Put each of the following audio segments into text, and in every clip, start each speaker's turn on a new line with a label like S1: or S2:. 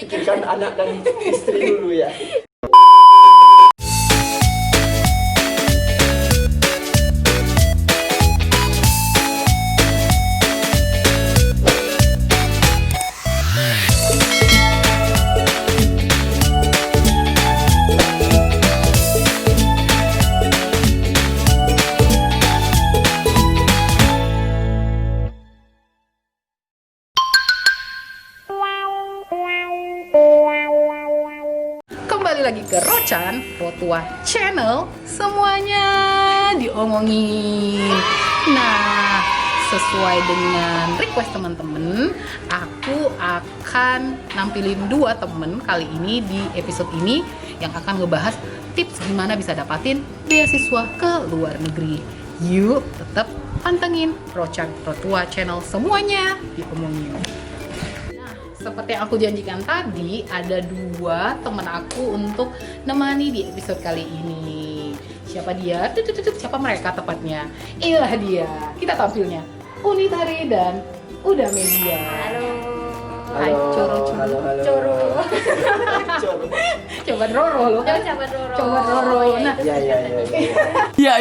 S1: Pikirkan anak dan istri dulu ya.
S2: Kembali lagi ke Rotua Channel, semuanya diomongin. Nah, sesuai dengan request teman-teman, aku akan nampilin 2 temen kali ini di episode ini yang akan ngebahas tips gimana bisa dapatin beasiswa ke luar negeri. Yuk, tetap pantengin Rotua Channel, semuanya diomongin. Seperti yang aku janjikan tadi, ada 2 teman aku untuk nemani di episode kali ini. Siapa dia? Siapa mereka tepatnya? Inilah dia. Kita tampilnya Unitari dan Uda Media.
S3: Halo.
S2: Hai, Coro. Coba Roro loh. Coba Roro. Nah,
S1: Ya.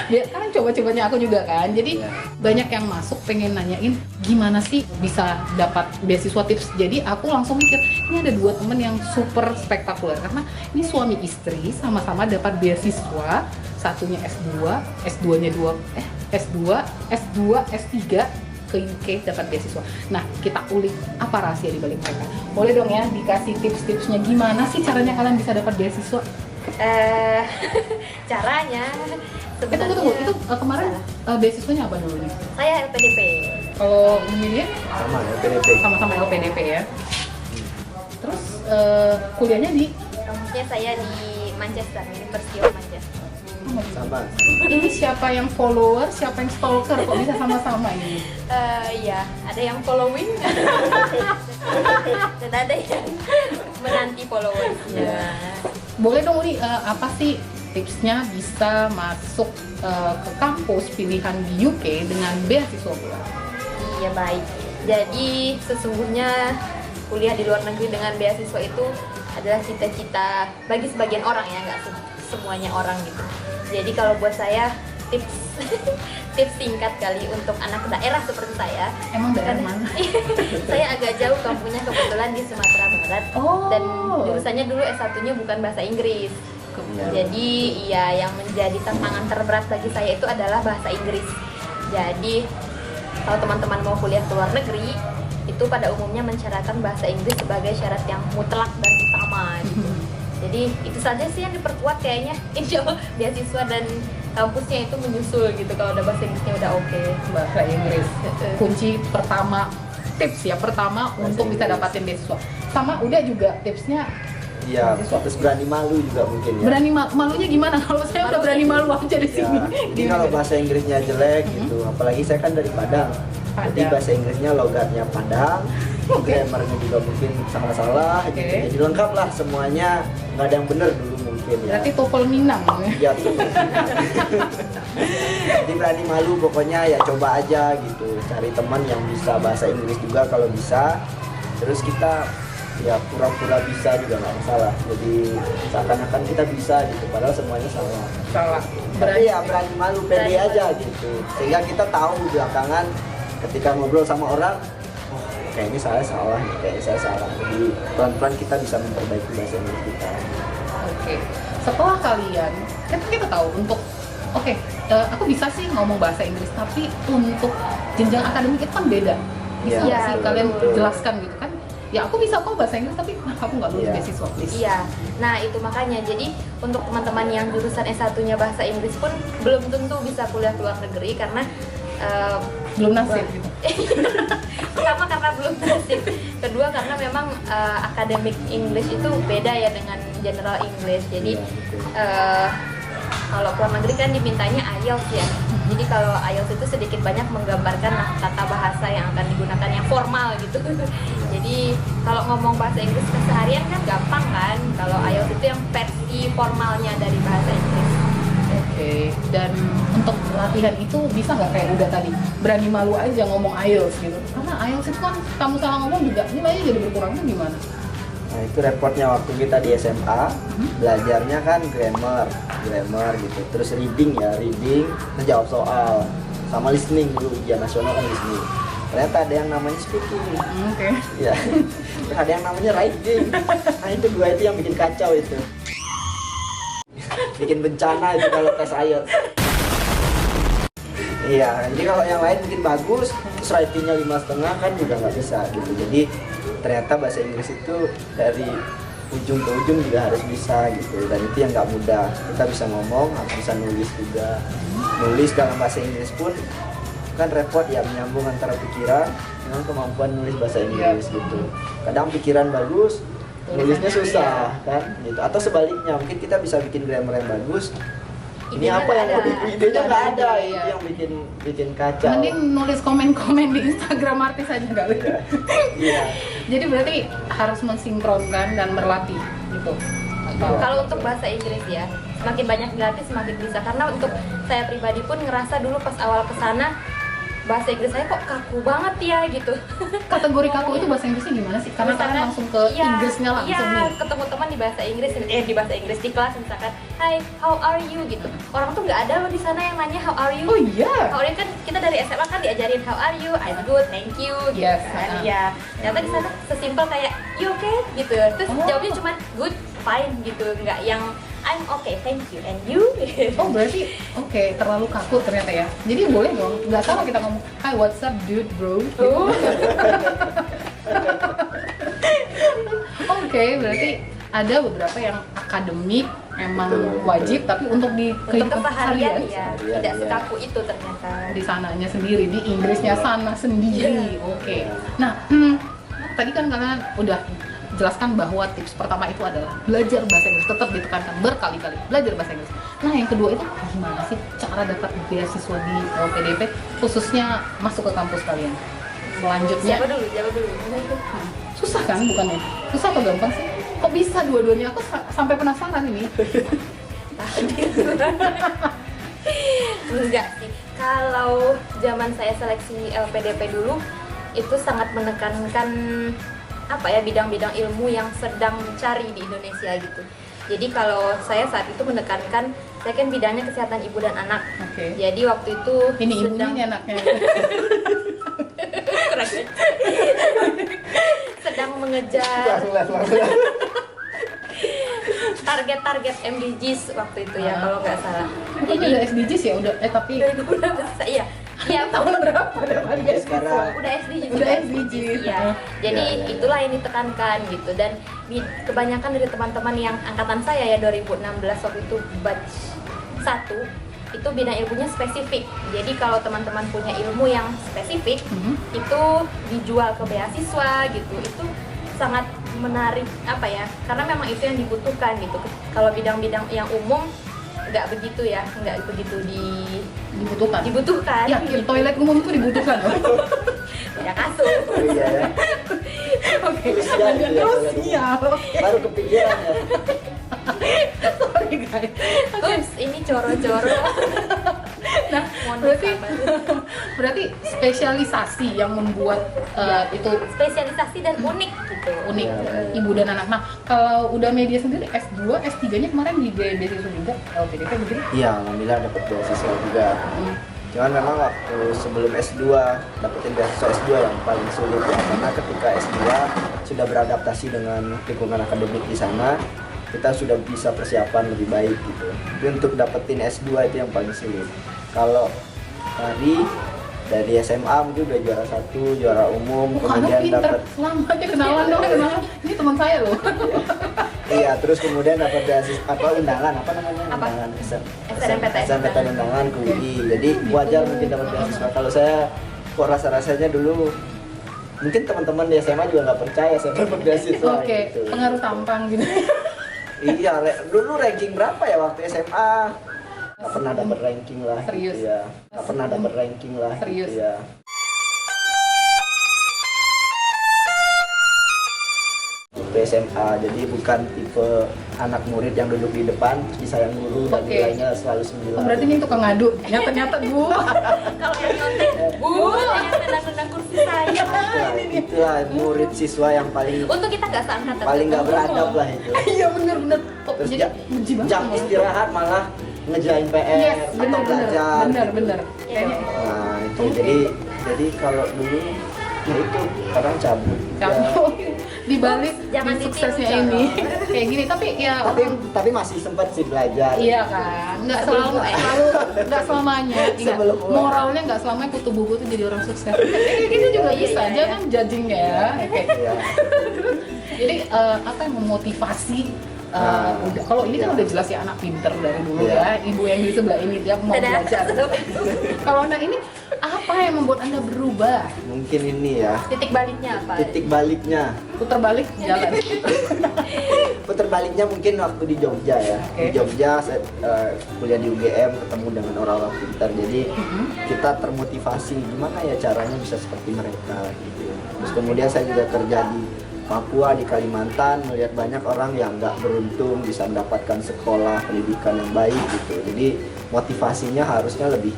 S2: ya kan coba-cobanya aku juga kan. Jadi banyak yang masuk pengen nanyain gimana sih bisa dapat beasiswa tips. Jadi aku langsung mikir, ini ada 2 temen yang super spektakuler karena ini suami istri sama-sama dapat beasiswa. Satunya S2, S2-nya S2, S3 ke UK dapat beasiswa. Nah, kita ulik apa rahasia di balik mereka. Boleh dong ya dikasih tips-tipsnya gimana sih caranya kalian bisa dapat beasiswa?
S3: Caranya
S2: Tunggu, itu kemarin beasiswanya apa dulu nih?
S3: saya LPDP.
S2: Kalau Emilia
S1: Sama LPDP.
S2: sama-sama LPDP ya. Terus kuliahnya di
S3: Kampusnya saya di Manchester, University of Manchester.
S1: Sama.
S2: ini siapa yang follower, siapa yang stalker, kok bisa sama-sama ini?
S3: Ya, ada yang following dan ada yang menanti followersnya.
S2: Boleh dong Uli, apa sih tipsnya bisa masuk ke kampus pilihan di UK dengan beasiswa pula?
S3: Iya, baik. Jadi sesungguhnya kuliah di luar negeri dengan beasiswa itu adalah cita-cita bagi sebagian orang ya, nggak semuanya orang gitu. Jadi kalau buat saya tips tips singkat kali untuk anak daerah seperti saya.
S2: Emang daerah mana?
S3: Saya agak jauh kampungnya, kebetulan di Sumatera Barat.
S2: Oh.
S3: Dan jurusannya dulu S1-nya bukan bahasa Inggris. Jadi ya yang menjadi tantangan terberat bagi saya itu adalah bahasa Inggris. Jadi kalau teman-teman mau kuliah ke luar negeri, itu pada umumnya mensyaratkan bahasa Inggris sebagai syarat yang mutlak dan utama gitu. Jadi itu saja sih yang diperkuat kayaknya. Insya Allah beasiswa dan kampusnya itu menyusul gitu kalau udah bahasa Inggrisnya udah oke.
S2: Bahasa Inggris. Kunci pertama, tips ya pertama untuk bisa dapatin beasiswa. Sama udah juga tipsnya.
S1: Iya, terus berani malu juga mungkin ya.
S2: Berani malunya gimana? Kalau saya udah berani malu aja di sini.
S1: Jadi kalau bahasa Inggrisnya jelek gitu, apalagi saya kan dari Padang. Jadi bahasa Inggrisnya logatnya Padang, grammarnya juga mungkin salah-salah gitu. Jadi lengkap lah semuanya, nggak ada yang benar dulu mungkin ya.
S2: Berarti TOEFL Minang ya?
S1: Iya tuh. Jadi berani malu pokoknya ya coba aja gitu. Cari teman yang bisa bahasa Inggris juga kalau bisa. Terus kita ya pura-pura bisa juga nggak masalah. Jadi seakan-akan kita bisa gitu, padahal semuanya salah.
S2: Salah.
S1: Tapi ya berani malu, pede aja gitu. Sehingga kita tahu belakangan ketika ngobrol sama orang, oh kayaknya saya salah, kayaknya saya salah. Jadi pelan-pelan kita bisa memperbaiki bahasa Inggris kita.
S2: Oke. Setelah kalian, kita tahu untuk aku bisa sih ngomong bahasa Inggris, tapi untuk jenjang akademik itu kan beda. Bisa nggak
S3: Iya,
S2: sih
S3: betul.
S2: kalian jelaskan gitu kan? Ya aku bisa kok bahasa Inggris, tapi kenapa aku nggak lulus
S1: Iya.
S2: beasiswa please?
S3: Iya, nah itu makanya jadi untuk teman-teman yang jurusan S1-nya bahasa Inggris pun belum tentu bisa kuliah ke luar negeri karena
S2: Belum nasib gitu.
S3: pertama karena belum nasib, kedua karena memang academic English itu beda ya dengan general English. Jadi kalau ke luar negeri kan dimintanya IELTS ya. Jadi kalau IELTS itu sedikit banyak menggambarkan tata bahasa yang akan digunakan yang formal gitu. Jadi kalau ngomong bahasa Inggris keseharian kan gampang kan. Kalau IELTS itu yang versi formalnya dari bahasa Inggris.
S2: Oke. Dan untuk latihan itu bisa nggak kayak udah tadi berani malu aja ngomong IELTS gitu? Karena IELTS itu kan kamu salah ngomong juga nilainya jadi berkurang tuh gimana?
S1: Nah itu repotnya waktu kita di SMA, belajarnya kan grammar gitu, terus reading, terus jawab soal, sama listening dulu, ujian nasional kan listening. Ternyata ada yang namanya speaking,
S2: Oke.
S1: ya, terus ada yang namanya writing. Nah itu dua itu yang bikin kacau itu, bikin bencana itu kalau tes IELTS. Iya, jadi kalau yang lain mungkin bagus, terus writingnya 5,5 kan juga nggak bisa gitu. Jadi ternyata bahasa Inggris itu dari ujung ke ujung juga harus bisa gitu, dan itu yang nggak mudah. Kita bisa ngomong, harus bisa nulis juga. Nulis dalam bahasa Inggris pun kan repot ya, menyambung antara pikiran dengan kemampuan nulis bahasa Inggris gitu. Kadang pikiran bagus, nulisnya susah kan gitu. Atau sebaliknya, mungkin kita bisa bikin grammar yang bagus, ini
S3: Idenya
S1: apa yang
S3: nggak
S1: mau
S3: ada.
S1: idenya nggak ada,
S2: Iya.
S1: itu yang bikin kacau.
S2: Mending nulis komen-komen di Instagram artis aja kali.
S1: Iya.
S2: Jadi berarti harus mensinkronkan dan berlatih gitu. Atau
S3: Kalau untuk bahasa Inggris ya, semakin banyak dilatih semakin bisa. Karena untuk saya pribadi pun ngerasa dulu pas awal kesana bahasa Inggris saya kok kaku banget ya gitu.
S2: kategori kaku itu bahasa Inggrisnya gimana sih? Karena kalian
S3: Misalkan,
S2: langsung ke
S3: iya,
S2: Inggrisnya langsung
S3: iya,
S2: nih.
S3: ketemu teman di bahasa Inggris, di bahasa Inggris di kelas misalkan, Hi, how are you gitu. Orang tuh nggak ada loh di sana yang nanya how are you.
S2: Oh iya.
S3: How are you kan kita dari SMA kan diajarin how are you, I'm good, thank you gitu
S2: Yes,
S3: kan. Ya, ternyata di sana sesimpel kayak you okay gitu. Terus
S2: Oh.
S3: jawabnya cuma good, fine gitu, nggak yang I'm okay, thank you, and you.
S2: Oh berarti oke, terlalu kaku ternyata ya. Jadi boleh dong, nggak salah kita ngomong Hi what's up dude bro.
S3: Oh.
S2: Oke, berarti ada beberapa yang akademik emang
S1: Betul,
S2: wajib, tapi untuk di
S3: Untuk
S2: kehidupan
S3: keseharian
S2: seharian
S3: ya,
S1: Keseharian,
S3: tidak
S1: iya.
S3: sekaku itu ternyata.
S2: di sananya sendiri, di Inggrisnya sana sendiri. Oke. Nah, tadi kan kalian udah jelaskan bahwa tips pertama itu adalah belajar bahasa Inggris, tetap ditekankan berkali-kali belajar bahasa Inggris. Nah, yang kedua itu gimana sih cara dapat beasiswa di LPDP, khususnya masuk ke kampus kalian? Selanjutnya,
S3: Siapa dulu? Jawab dulu.
S2: susah kan bukannya? Susah atau gampang sih? Kok bisa dua-duanya? Aku sampai penasaran ini.
S3: Enggak sih. Kalau zaman saya seleksi LPDP dulu itu sangat menekankan apa ya, bidang-bidang ilmu yang sedang dicari di Indonesia gitu. Jadi kalau saya saat itu menekankan, saya kan bidangnya kesehatan ibu dan anak.
S2: Oke.
S3: Jadi waktu itu
S2: Ini ibunya ini anaknya.
S3: sedang mengejar target-target MDGs waktu itu ya, kalau nggak salah.
S2: Jadi udah SDGs ya udah tapi
S3: udah besar, iya. Iya,
S2: tahun berapa dapat
S1: Ya, sekarang
S3: udah SDGs.
S2: Udah SDGs.
S3: Iya. Jadi
S1: Ya, ya.
S3: itulah yang ditekankan gitu, dan kebanyakan dari teman-teman yang angkatan saya ya 2016 waktu itu batch 1 itu bidang ilmunya spesifik. Jadi kalau teman-teman punya ilmu yang spesifik itu dijual ke beasiswa gitu. Itu sangat menarik apa ya? Karena memang itu yang dibutuhkan gitu. Kalau bidang-bidang yang umum nggak begitu ya, nggak begitu dibutuhkan.
S2: Ya, toilet umum itu dibutuhkan loh.
S3: Beda kasus.
S1: Oh iya ya.
S2: Oke,
S1: Siap,
S2: lanjut
S1: iya,
S2: terus
S1: toilet umum.
S2: siap. Oke.
S1: Baru kepikiran ya.
S2: Sorry guys.
S3: Ups, ini coro-coro.
S2: Nah,
S3: Mohon
S2: berarti
S3: bersabar.
S2: berarti spesialisasi yang membuat itu
S3: Spesialisasi dan unik gitu.
S2: unik
S1: Ya.
S2: ibu dan anak. Nah, kalau udah media sendiri S2, S3-nya kemarin di beasiswa juga LPDP begitu?
S1: Iya, alhamdulillah dapat beasiswa juga. Cuman memang waktu sebelum S2 dapetin beasiswa S2 yang paling sulit ya, karena ketika S2 sudah beradaptasi dengan lingkungan akademik di sana, kita sudah bisa persiapan lebih baik gitu. Tapi untuk dapetin S2 itu yang paling sulit. Kalau dari SMA mungkin udah juara 1, juara umum,
S2: Oh, anak
S1: kemudian
S2: pinter.
S1: dapat
S2: Selamat ya, kenalan dong, kenalan. Ini teman saya loh.
S1: iya, terus kemudian dapat beasiswa undangan apa namanya?
S3: Apa?
S1: Undangan
S3: SNMPTN.
S1: SNMPTN undangan ke UI. Jadi wajar mungkin dapat beasiswa. Kalau saya kok rasa-rasanya dulu mungkin teman-teman di SMA juga nggak percaya saya dapat beasiswa.
S2: Oke,
S1: gitu.
S2: pengaruh tampang gitu.
S1: Iya, dulu ranking berapa ya waktu SMA? Nggak pernah dapat ranking lah.
S2: Serius?
S1: Gitu ya. Nggak pernah dapat ranking lah.
S2: Serius?
S1: Gitu ya. Waktu SMA, jadi bukan tipe anak murid yang duduk di depan terus disayang guru dan
S2: Oke.
S1: nilainya selalu 9.
S2: Oh, berarti ini tukang ngadu. Nyata-nyata Bu.
S3: Kalau yang nyontek, bu, yang nendang-nendang kursi saya.
S1: Itulah murid siswa yang paling
S3: Untuk kita nggak seangkatan.
S1: paling nggak beradab lah itu.
S2: Iya bener-bener. Oh,
S1: Terus
S2: jadi benci banget
S1: jam
S2: sama
S1: istirahat malah ngejain PR
S2: Yes,
S1: atau
S2: bener-bener.
S1: belajar.
S2: Bener-bener. Kayaknya
S1: Nah itu
S2: Oke.
S1: jadi kalau dulu ya itu kadang cabut.
S2: kamu di balik
S3: Jangan
S2: di
S3: ditiru,
S2: suksesnya
S3: jangan.
S2: ini kayak gini tapi ya
S1: Tapi masih sempat sih belajar.
S2: iya kan nggak
S3: Sebelum
S2: selalu
S3: UN.
S2: nggak selamanya iya.
S1: Sebelum UN.
S2: Moralnya nggak selamanya kutu buku tuh jadi orang sukses kayak gitu juga
S3: Iya,
S2: bisa
S3: iya,
S2: jangan judging ya oke
S1: Iya.
S2: jadi apa yang memotivasi
S1: Nah,
S2: udah kalau ini kan
S1: iya.
S2: udah jelas ya anak pinter dari dulu
S1: Iya.
S2: ya ibu yang di sebelah ini dia mau
S3: Dadah.
S2: belajar kalau anak ini apa yang membuat anda berubah
S1: Mungkin ini ya
S3: Titik baliknya apa?
S1: titik baliknya.
S2: putar balik jalan
S1: Putar baliknya mungkin waktu di Jogja ya.
S2: Oke.
S1: Di Jogja saya kuliah di UGM ketemu dengan orang-orang pintar. Jadi kita termotivasi gimana ya caranya bisa seperti mereka gitu. Terus kemudian saya juga kerja di Papua, di Kalimantan, melihat banyak orang yang nggak beruntung bisa mendapatkan sekolah pendidikan yang baik gitu. Jadi motivasinya harusnya lebih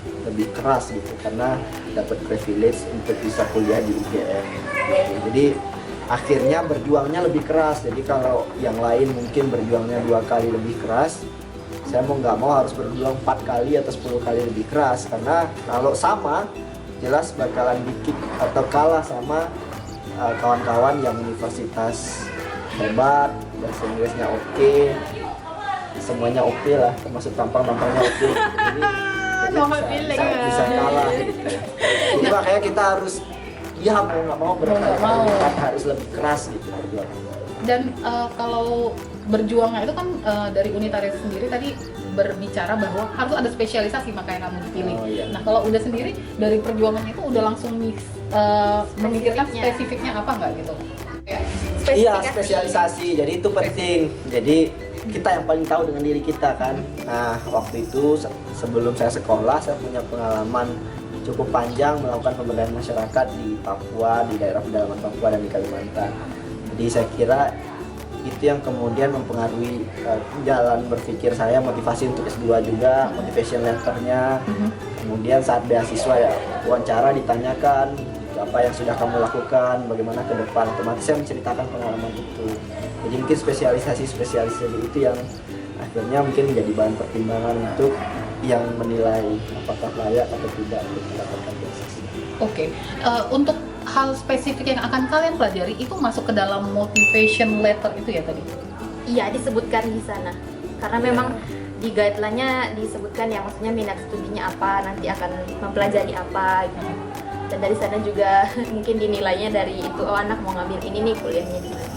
S1: keras gitu karena dapat privilege untuk bisa kuliah di UGM. Gitu. Jadi akhirnya berjuangnya lebih keras. Jadi kalau yang lain mungkin berjuangnya 2 kali lebih keras, saya mau nggak mau harus berjuang 4 kali atau 10 kali lebih keras karena kalau sama jelas bakalan dikit atau kalah sama kawan-kawan yang universitas hebat, bahasa Inggrisnya oke, semuanya oke lah, termasuk tampang-tampangnya oke. Jadi
S2: No hard feeling,
S1: bisa
S2: ya.
S1: kalah. Gitu. Jadi makanya kita harus ya mau nggak mau berkali-kali
S2: mau.
S1: lipat harus lebih keras gitu berjuang.
S2: Dan kalau berjuangnya itu kan dari Unitaris sendiri tadi berbicara bahwa harus ada spesialisasi makanya kamu dipilih.
S1: Oh, iya.
S2: Nah kalau udah sendiri dari perjuangannya itu udah langsung memikirkan spesifiknya apa nggak gitu? Ya.
S1: Iya, spesialisasi. Jadi itu penting. Jadi kita yang paling tahu dengan diri kita kan. Nah, waktu itu sebelum saya sekolah, saya punya pengalaman cukup panjang melakukan pemberdayaan masyarakat di Papua, di daerah pedalaman Papua dan di Kalimantan. Jadi saya kira itu yang kemudian mempengaruhi jalan berpikir saya, motivasi untuk S2 juga, motivation letternya. Kemudian saat beasiswa ya wawancara ditanyakan apa yang sudah kamu lakukan, bagaimana ke depan, otomatis saya menceritakan pengalaman itu. Jadi mungkin spesialisasi itu yang akhirnya mungkin menjadi bahan pertimbangan untuk yang menilai apakah layak atau tidak untuk mendapatkan beasiswa.
S2: Oke, untuk hal spesifik yang akan kalian pelajari itu masuk ke dalam motivation letter itu ya tadi?
S3: Iya, disebutkan di sana. Karena memang di guideline-nya disebutkan ya, maksudnya minat studinya apa, nanti akan mempelajari apa gitu. Dan dari sana juga mungkin dinilainya dari itu, oh anak mau ngambil ini nih kuliahnya di mana.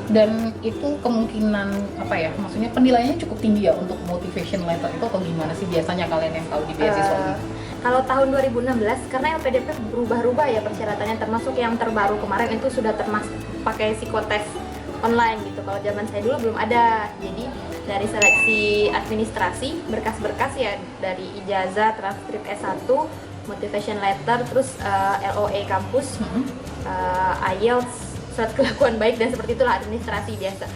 S2: Dan itu kemungkinan apa ya, maksudnya penilaiannya cukup tinggi ya untuk motivation letter itu atau gimana sih biasanya kalian yang tahu di beasiswa ini?
S3: Kalau tahun 2016, karena LPDP berubah-ubah ya persyaratannya, termasuk yang terbaru kemarin itu sudah termasuk pakai psikotes online gitu. Kalau zaman saya dulu belum ada. Jadi dari seleksi administrasi, berkas-berkas ya, dari ijazah, transkrip S1, motivation letter, terus LOE kampus, IELTS, surat kelakuan baik, dan seperti itulah administrasi biasa.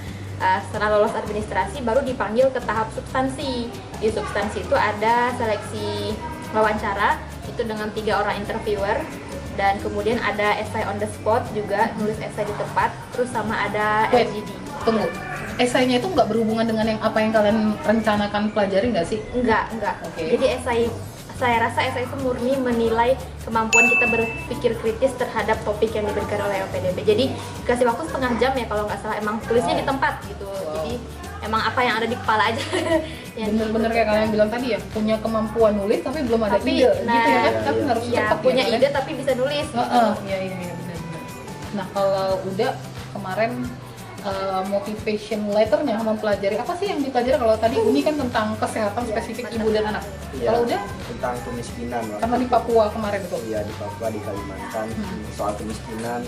S3: Setelah lolos administrasi baru dipanggil ke tahap substansi. Di substansi itu ada seleksi wawancara itu dengan 3 orang interviewer, dan kemudian ada essay on the spot juga, nulis essay di tempat, terus sama ada
S2: Wait,
S3: LGD.
S2: tunggu. Esainya itu nggak berhubungan dengan yang apa yang kalian rencanakan pelajari nggak sih?
S3: Enggak.
S2: Oke.
S3: Jadi essay, saya rasa essay itu murni menilai kemampuan kita berpikir kritis terhadap topik yang diberikan oleh LPDP. Jadi kasih waktu setengah jam ya kalau nggak salah, emang tulisnya di tempat gitu. Jadi emang apa yang ada di kepala aja.
S2: Bener-bener kayak kalian bilang tadi ya, punya kemampuan nulis tapi belum ada
S3: Tapi,
S2: ide
S3: nah,
S2: gitu ya kan?
S1: iya,
S2: Tapi
S1: iya.
S2: harus
S3: Iya,
S2: cepat
S3: punya
S2: ya,
S3: ide tapi bisa nulis.
S2: Iya benar-benar. Nah kalau udah kemarin motivation letternya mempelajari apa sih yang dipelajari? Kalau tadi Uni kan tentang kesehatan spesifik ibu dan anak.
S1: Iya,
S2: Kalau udah
S1: tentang kemiskinan waktu
S2: karena di Papua kemarin itu.
S1: Iya, di Papua, di Kalimantan, soal kemiskinan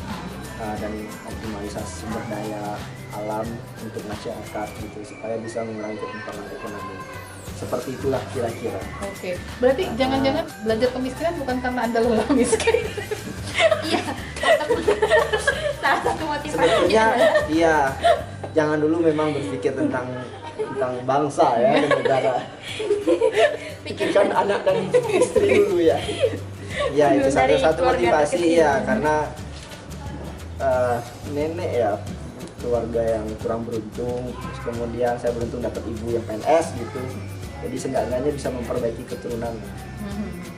S1: dan optimalisasi sumber daya alam untuk masyarakat gitu supaya bisa mengurangi ketimpangan ekonomi. Seperti itulah kira-kira.
S2: Oke, berarti jangan-jangan belajar kemiskinan bukan karena Anda lelah miskin.
S3: Iya. Salah satu motivasinya.
S1: Sebetulnya iya, jangan dulu memang berpikir tentang bangsa ya dan negara. Pikirkan anak dan istri dulu ya. Ya itu
S3: Dari
S1: satu
S3: keluarga
S1: motivasi
S3: terkecil.
S1: ya, karena nenek ya keluarga yang kurang beruntung. Terus kemudian saya beruntung dapat ibu yang PNS gitu. Jadi seenggaknya bisa memperbaiki keturunan.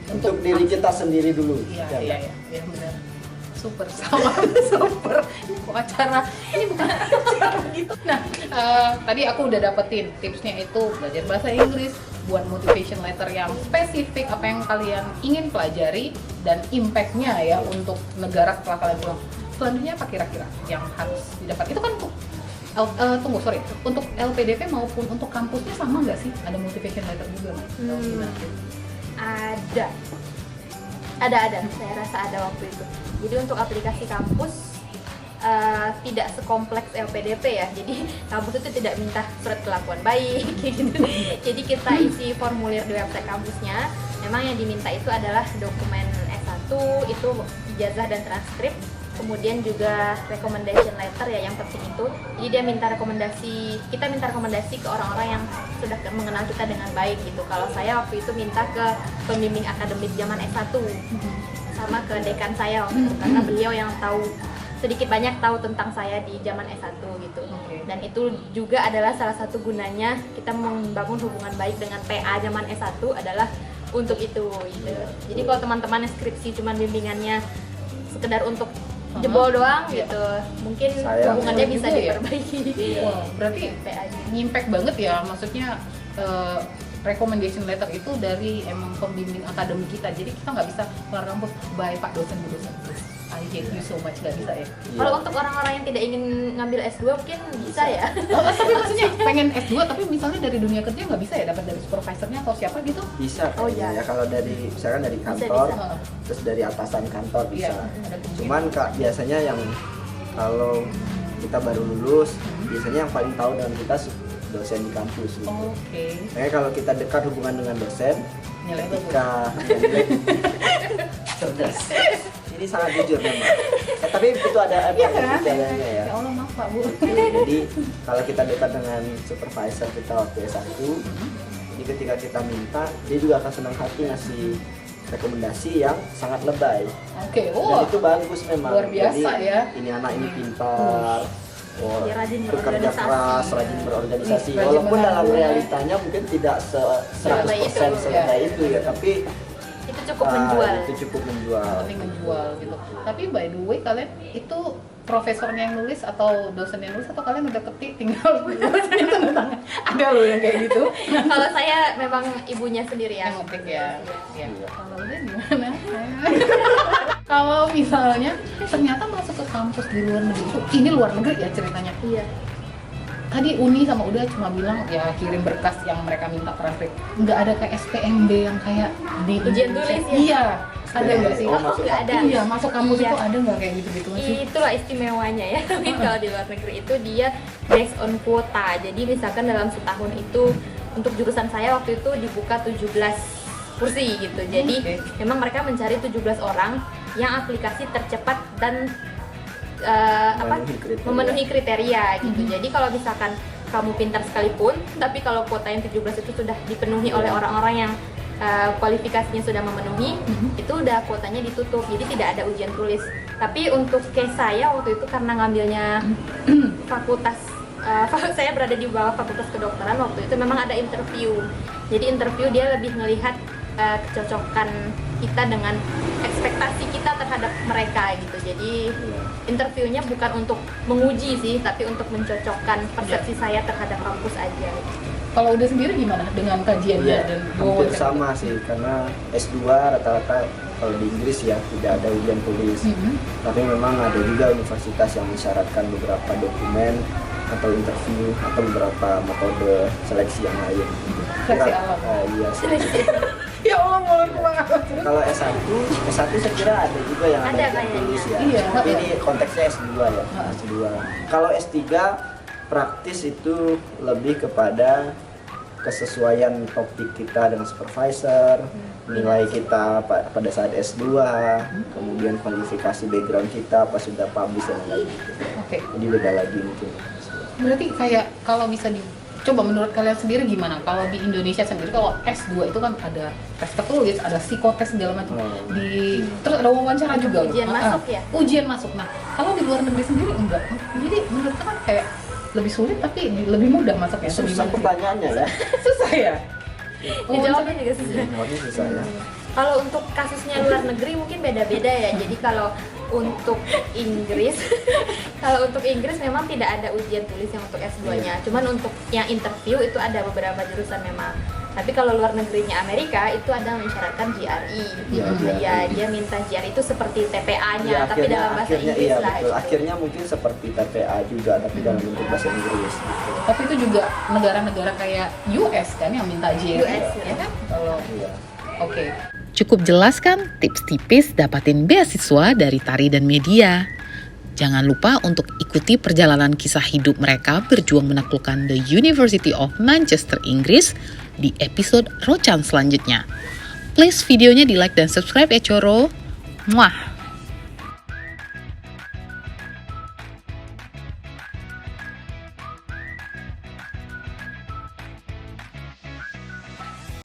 S1: Untuk diri kita sendiri dulu.
S2: Iya, iya, benar. Super sama super. Kok acara ini bukan acara gitu. Nah, tadi aku udah dapetin tipsnya itu belajar bahasa Inggris, buat motivation letter yang spesifik apa yang kalian ingin pelajari dan impact-nya ya untuk negara setelah kalian pulang. Selanjutnya apa kira-kira yang harus didapat? Itu kan untuk untuk LPDP maupun untuk kampusnya sama nggak sih? Ada motivation letter juga nggak?
S3: Ada. Saya rasa ada waktu itu. Jadi untuk aplikasi kampus tidak sekompleks LPDP ya. Jadi kampus itu tidak minta surat kelakuan baik gitu. Jadi kita isi formulir di website kampusnya. Memang yang diminta itu adalah dokumen S1, itu ijazah dan transkrip. Kemudian juga recommendation letter ya, yang penting itu. Jadi dia minta kita minta rekomendasi ke orang-orang yang sudah mengenal kita dengan baik gitu. Kalau saya waktu itu minta ke pembimbing akademik zaman S1 sama ke dekan saya waktu itu, karena beliau yang sedikit banyak tahu tentang saya di zaman S1 gitu. Dan itu juga adalah salah satu gunanya kita membangun hubungan baik dengan PA zaman S1 adalah untuk itu gitu. Jadi kalau teman-teman skripsi cuman bimbingannya sekedar untuk jebol doang gitu, mungkin hubungannya bisa diperbaiki.
S2: Wow, berarti ngimpact banget ya, maksudnya recommendation letter itu dari emang pembimbing akademik kita, jadi kita nggak bisa keluar kampus by Pak dosen Bu dosen, I hate you so much, nggak bisa ya.
S3: Kalau untuk orang-orang yang tidak ingin ngambil S2 mungkin bisa ya.
S2: Tapi maksudnya pengen S2 tapi misalnya dari dunia kerja nggak bisa ya, dapat dari supervisornya atau siapa gitu?
S1: Bisa
S3: iya.
S1: ya, kalau dari misalkan dari kantor,
S3: bisa.
S1: terus dari atasan kantor bisa.
S2: Ada
S1: Cuman biasanya yang kalau kita baru lulus, biasanya yang paling tahu dengan kita dosen di kampus gitu. Makanya kalau kita dekat hubungan dengan dosen, ketika cerdas. Ini sangat jujur memang. Tapi itu ada gejalanya ya.
S2: Ya Allah, maaf Pak Bu.
S1: Jadi kalau kita dekat dengan supervisor kita waktu S1, jadi ketika kita minta, dia juga akan senang hati ngasih rekomendasi yang sangat lebay. Dan itu bagus memang.
S2: Luar biasa
S1: jadi,
S2: ya.
S1: Ini anak ini pintar.
S3: Dia rajin
S1: bekerja keras, rajin berorganisasi.
S2: Rajin
S1: Walaupun dalam
S2: menabung.
S1: realitanya mungkin tidak 100% selebay itu ya, tapi
S3: itu cukup menjual.
S1: Itu cukup menjual.
S2: Penting menjual gitu. Tapi by the way, kalian itu profesornya yang nulis atau dosen yang nulis atau kalian udah ketik tinggal itu tentang ada loh yang kayak gitu.
S3: Kalau saya memang ibunya sendiri ya.
S2: Yang ngetik ya. Kalau udah gimana? Kalau misalnya ternyata masuk ke kampus di luar negeri itu, ini luar negeri ya ceritanya.
S3: Iya.
S2: Tadi Uni sama Uda cuma bilang ya kirim berkas yang mereka minta transkrip. Nggak ada kayak SPMB yang kayak di
S3: Ujian tulis ya?
S2: Iya. Ada nggak sih?
S3: Nggak ada.
S2: Iya, masuk kampus itu ada nggak kayak gitu-gitu sih?
S3: Itulah istimewanya ya. Tapi kalau di luar negeri itu dia based on kuota. Jadi misalkan dalam setahun itu untuk jurusan saya waktu itu dibuka 17 kursi gitu. Jadi memang mereka mencari 17 orang yang aplikasi tercepat dan memenuhi kriteria gitu. Jadi kalau misalkan kamu pintar sekalipun, tapi kalau kuota yang 17 itu sudah dipenuhi oleh orang-orang yang kualifikasinya sudah memenuhi, itu udah kuotanya ditutup. Jadi tidak ada ujian tulis. Tapi untuk case saya waktu itu karena ngambilnya fakultas saya berada di bawah fakultas kedokteran, waktu itu memang ada interview. Jadi interview dia lebih melihat kecocokan kita dengan ekspektasi kita terhadap mereka gitu. Jadi interviewnya bukan untuk menguji sih, tapi untuk mencocokkan persepsi saya terhadap kampus aja.
S2: Kalau udah sendiri gimana dengan kajiannya dan
S1: hampir sama sih, karena S2 rata-rata kalau di Inggris ya tidak ada ujian tulis. Tapi memang ada juga universitas yang mensyaratkan beberapa dokumen atau interview atau beberapa metode seleksi yang lain.
S2: Seleksi alam.
S1: Iya, seleksi.
S2: Ya Allah, mohon maaf.
S1: Kalau S1 saya kira ada juga yang ada ujian tulis ya.
S2: Iya.
S1: Tapi ini konteksnya S2 ya. S2. Kalau S3 praktis itu lebih kepada kesesuaian topik kita dengan supervisor, nilai kita pada saat S2, kemudian kualifikasi background kita pas sudah publish dan lain-lain. Jadi beda lagi mungkin.
S2: Berarti kayak kalau bisa coba menurut kalian sendiri gimana? Kalau di Indonesia sendiri kalau S2 itu kan ada tes tertulis, ada psikotes segala macam. Terus ada wawancara juga.
S3: Ujian masuk ya?
S2: Ujian masuk. Nah, kalau di luar negeri sendiri enggak. Jadi menurut kan kayak lebih sulit tapi lebih mudah masuknya.
S1: Susah pertanyaannya ya.
S2: Susah ya?
S3: Dijawabnya juga susah.
S1: Jawabnya susah ya.
S3: Kalau untuk kasusnya luar negeri mungkin beda-beda ya. Jadi kalau untuk Inggris, kalau untuk Inggris memang tidak ada ujian tulis yang untuk S2-nya. Cuman untuk yang interview itu ada beberapa jurusan memang. Tapi kalau luar negerinya Amerika itu ada mensyaratkan GRE. Iya, dia minta GRE itu seperti TPA-nya,
S1: Ya,
S3: tapi dalam bahasa Inggris
S1: iya,
S3: lah.
S1: betul.
S3: Gitu.
S1: Akhirnya mungkin seperti TPA juga, tapi dalam bentuk bahasa Inggris. Gitu.
S2: Tapi itu juga negara-negara kayak US kan yang minta GRE.
S3: US,
S2: ya kan? Kalau
S1: Iya.
S2: oke. Cukup jelas kan tips tipis dapatin beasiswa dari Tari dan Media? Jangan lupa untuk ikuti perjalanan kisah hidup mereka berjuang menaklukkan The University of Manchester, Inggris di episode Rocan selanjutnya. Please videonya di like dan subscribe ya Coro. Muah!